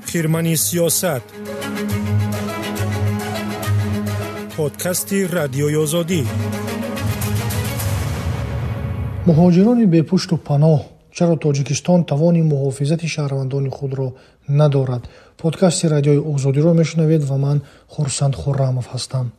خیرمنی سیاست پادکستی رادیوی آزادی. مهاجران بی‌پشت و پناه، چرا تاجیکستان توان محافظت شهروندان خود را ندارد؟ پادکست رادیوی آزادی را میشنوید و من خورسند خرمов هستم.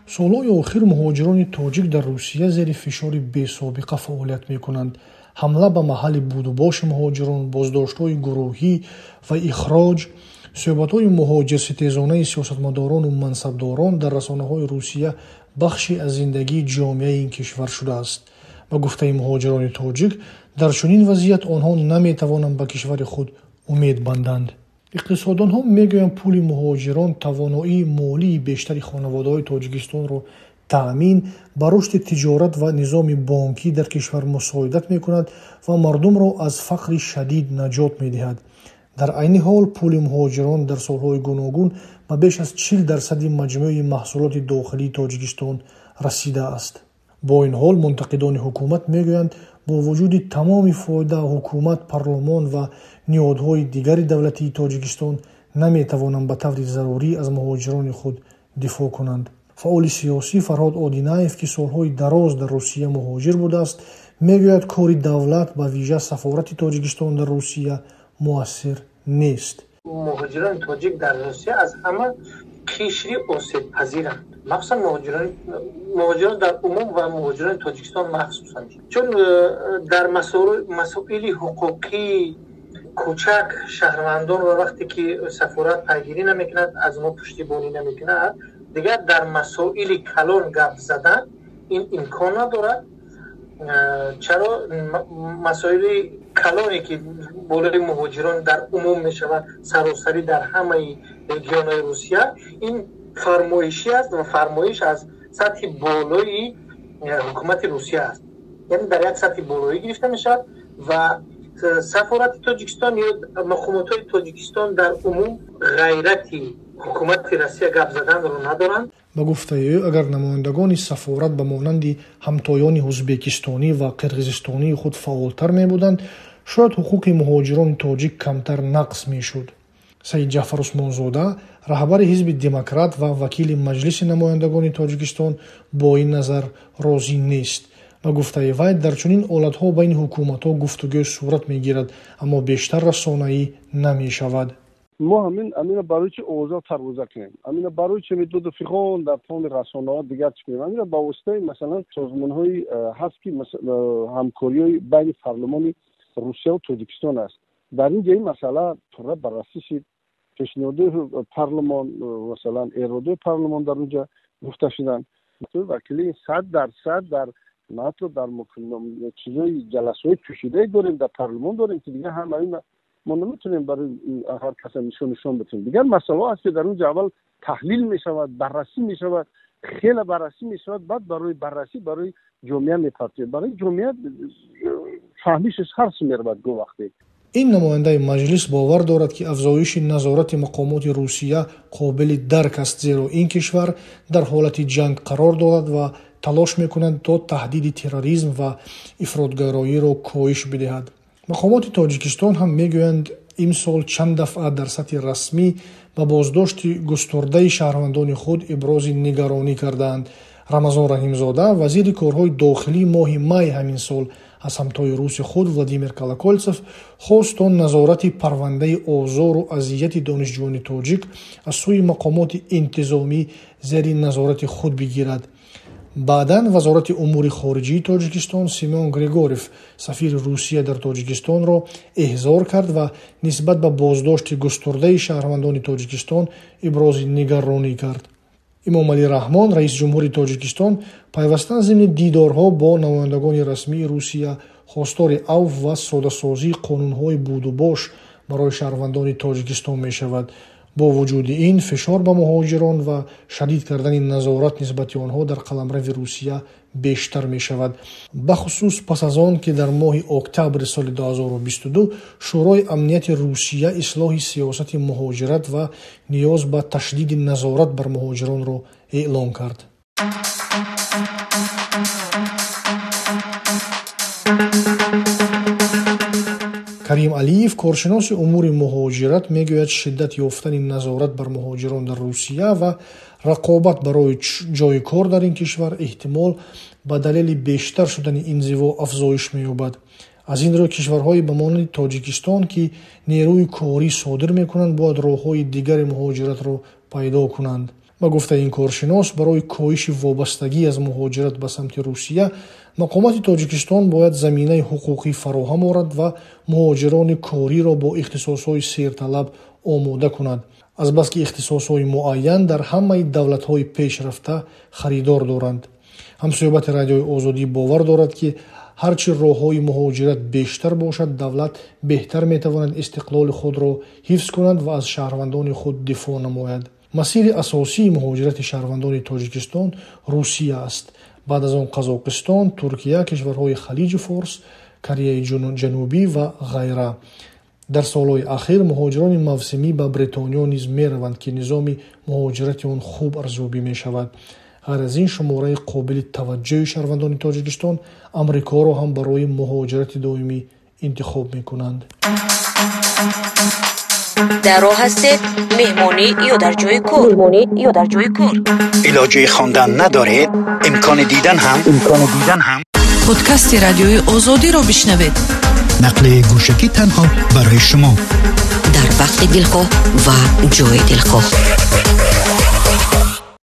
سالهای آخر مهاجران تاجیک در روسیه زیر فشار بی‌سابقه فعالیت می‌کنند. حمله به محل بود و باش مهاجران، بازداشت‌های گروهی و اخراج، صحبت‌های مهاجرستیزانه سیاستمداران و منصبداران در رسانه‌های روسیه بخشی از زندگی جامعه این کشور شده است. به گفته مهاجران تاجیک، در چنین وضعیت آنها نمی‌توانند به کشور خود امید بندند. اقتصاددان‌ها می‌گویند پول مهاجران توانایی مالی بیشتری خانواده‌های تاجیکستان را تأمین به رشد تجارت و نظام بانکی در کشور مساعدت می‌کند و مردم را از فقر شدید نجات می‌دهد. در عین حال پول مهاجران در سال‌های گوناگون به بیش از 40% مجموع محصولات داخلی تاجیکستان رسیده است. با این حال منتقدان حکومت می‌گویند با وجود تمام فایده حکومت، پارلمان و نهادهای دیگر دولتی تاجیکستان نمی‌توانند به طور ضروری از مهاجران خود دفاع کنند. فعال سیاسی فرهاد آدینایف که سالهای دراز در روسیه مهاجر بوده است، میگوید کار دولت به ویژه سفارت تاجیکستان در روسیه مؤثر نیست. مهاجران تاجیک در روسیه از همه قشری آسیب پذیرند، مخصوصا مهاجران در عموم و مهاجران تاجیکستان مخصوصا، چون در مسائل حقوقی کوچک شهروندان و وقتی که سفارت پیگیری نمیکند، از ما پشتیبانی نمیکند، دیگر در مسائل کلان گپ زدن این امکان ندارد. چرا مسائل کلانی که بالای مهاجران در عموم میشود سراسری در همه رژیون‌های روسیه، این فرمایشی است و فرمایش از سطح بالای حکومت روسیه است، یعنی در یک سطح بالایی گرفته میشود و سفارت تاجیکستان یا مقامات تاجیکستان در عموم غیرتی حکومت روسیه گپ زدن رو ندارند. با گفته او اگر نمایندگان سفارت به مانند همتایان ازبکستانی و قرقیزستانی خود فعالتر می بودند، شاید حقوق مهاجران تاجیک کمتر نقض می شد. سید جعفر عثمانزاده، رهبر حزب دموکرات و وکیل مجلس نمایندگان تاجیکستان، با این نظر راضی نیست. با گفته وی در چنین حالت‌ها بین حکومت‌ها گفتگو صورت می‌گیرد، اما بیشتر رسانه‌ای نمی‌شود. ما همین برای چه اوضاع ترویج کنیم، همین برای چه میدود فقان در تمام رسانه‌ها دیگر کنیم، همین با واسطه مثلا سازمان‌های هست که همکاری بین پارلمان روسیه و تاجیکستان است. در این جای مسئله طور بررسی شد، پیشنهاد پارلمان مثلا اراده پارلمان در اونجا گفته شدن، وکیل 100% در مطلع در چیزای جلسه‌های کشیده داریم، در پارلمان داریم که دیگه همین ما نمیتونیم برای هر کس نشون بدیم. دیگر مسئله است که در اون اول تحلیل میشود، بررسی میشود، خیلی بررسی میشود، بعد برای بررسی برای جامعه میپرسید، برای جامعه فهمیشش هر چی میرود گو وقتی. این نماینده مجلس باور دارد که افزایش نظارت مقامات روسیه قابل درک است، زیرا این کشور در حالت جنگ قرار دارد و تلاش میکنند تا تهدید تروریسم و افراطگرایی را کاهش بدهد. مقامات تاجیکستان هم میگویند امسال چند دفعه در سطح رسمی به بازداشت گسترده شهروندان خود ابراز نگرانی کردند. رمضان رحیمزاده، وزیر کارهای داخلی، ماه می همین سال از همتای روس خود ولادیمیر کالاکولتسوف خواست تا نظارت پرونده آزار و اذیت دانشجویان تاجیک از سوی مقامات انتظامی زیر نظارت خود بگیرد. بعداً وزارت امور خارجه تاجیکستان سیمون گریگوروف، سفیر روسیه در تاجیکستان را احضار کرد و نسبت به بازداشت گسترده شهروندان تاجیکستان ابراز نگرانی کرد. امام علی رحمان، رئیس جمهور تاجیکستان، پیوسته ضمن دیدارها با نمایندگان رسمی روسیه خواستار عفو و ساده‌سازی قانون‌های بود و باش برای شهروندان تاجیکستان می‌شود. бо вуҷуди ин фишор ба муҳоҷирон ва шадид кардани назорат нисбати онҳо дар қаламрави Русия бештар мешавад. бахусус пас аз он ки дар моҳи октябри соли 2022 шӯрои амнияти Русия ислоҳи сиёсати муҳоҷират ва ниёз ба ташдиди назорат бар муҳоҷиронро эълон кард. карим алиев, коршиноси умури муҳоҷират, мегӯяд шиддат ёфтани назорат бар муҳоҷирон дар Русия ва рақобат барои ҷойи кор дар ин кишвар эҳтимол ба далели бештар шудани инзиво афзоиш меёбад. аз ин рӯ кишварҳои ба монанди Тоҷикистон ки нерӯи корӣ содир мекунанд, бояд роҳҳои дигари муҳоҷиратро пайдо кунанд. ба гуфтаи ин коршинос, барои коҳиши вобастагӣ аз муҳоҷират ба самти Русия, мақомати Тоҷикистон бояд заминаи ҳуқуқӣ фароҳам орад ва муҳоҷирони кориро бо ихтисосҳои серталаб омода кунад. азбаски ихтисосҳои муайян дар ҳамаи давлатҳои пешрафта харидор доранд. ҳамсӯҳбати Радиои Озодӣ бовар дорад ки ҳарчи роҳҳои муҳоҷират бештар бошад, давлат беҳтар метавонад истиқлоли худро ҳифз кунад ва аз шаҳрвандони худ дифоъ намояд. масири асосии муҳоҷирати шаҳрвандони Тоҷикистон Русия аст. баъд аз он Қазоқистон, Туркия, кишварҳои халиҷи Форс, Кореяи ҷанубӣ ва ғайра. дар солҳои ахир муҳоҷирони мавсимӣ ба Бритониё низ мераванд ки низоми муҳоҷирати он хуб арзёбӣ мешавад. ғайр аз ин, шумораи қобили таваҷҷӯҳи шаҳрвандони Тоҷикистон Амрикоро ҳам барои муҳоҷирати доимӣ интихоб мекунанд. در راه هستید مهمانی یا در جای کار علاجه خواندن ندارید امکان دیدن هم پادکست رادیوی آزادی را بشنوید نقل گوشکی تنها برای شما در وقت دلخواه و جای دلخواه.